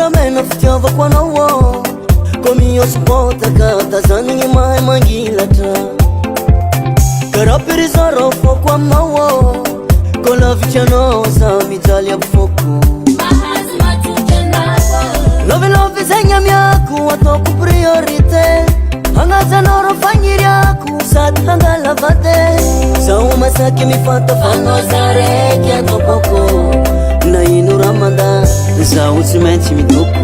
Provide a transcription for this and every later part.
volamena fitiavako anao koa io supportaka tazanigny mahay mangilatra karaha perizara foko aminao koa lavitranao za mijaly aby foko lovelovy zegny amiako ataoko priorité hagnajanao rô fagniriako sady hangalavate zaho masaky mifantafanao zaraiky atopako na ino raha manda zaho tsy maintsy mitoko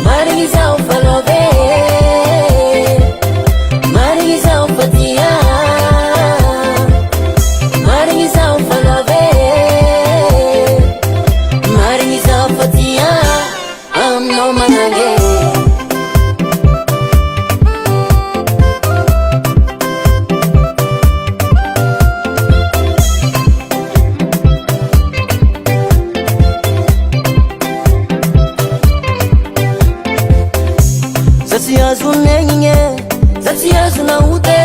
marigny zaho falove marigny zaho fatia marigny zaho falove marigny zaho fatia aminao manange Zatsy azo negnigne, zatsy azo naote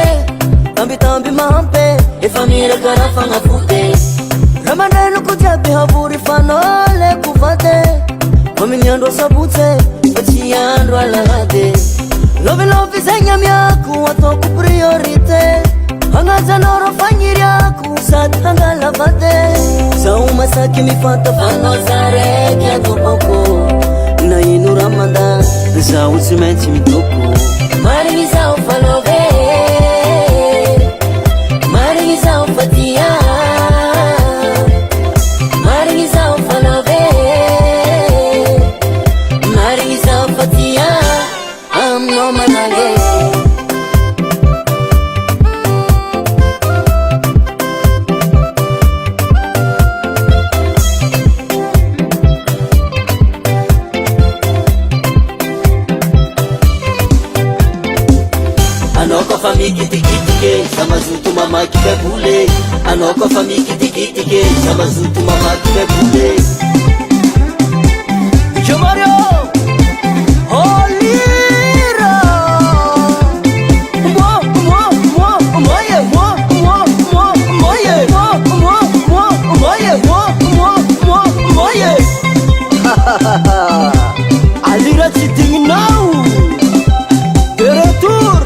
tambitamby mahampe, efa mirakara fagnafote raha mandreniko jiaby havory fanao leko vate amin'ny andro asabotsy fa tsy andro alahady lovelovy zegny amiako ataoko priorité hagnajanao rô fagniriako sady hangalavate zaho masaky mifantafanao zaraiky atopako na ino raha manda zaho tsy maintsy mitoko marigny zaho falove marigny zaho fatia marigny zaho falove marigny zaho fatia aminao manange anao koa fa mikitikitike sa mazoto mamaky bebole anao koa fa mikitikitike sa mazoto mamaky bebole Jomario Olira Alira tsy digninao de retour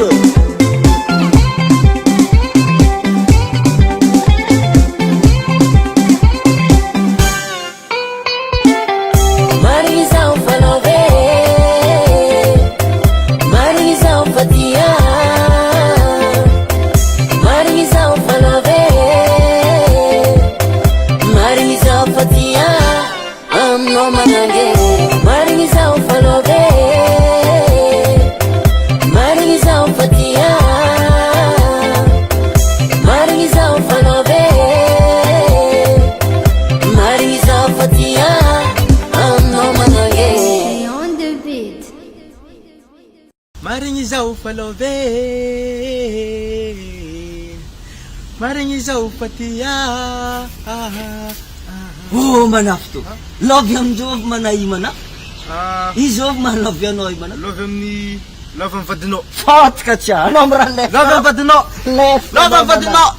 marigny zaho falove marigny zaho fatia marigny zaho falove marigny zaho fatia aminao manange marigny zaho falove marigny zaho fatia marigny zaho falove marigny zaho fatia aminao manange On the beat. marigny zaho falove marigny zaho fatia oh manafy to lovy amindreo manay mana izy ovy mahalovy anao i mana lovy amin'ny lovy amin'ny vadinao fotka tsy anao amiraha lef lovy amin'ny vadinao lef lovy amin'ny vadinao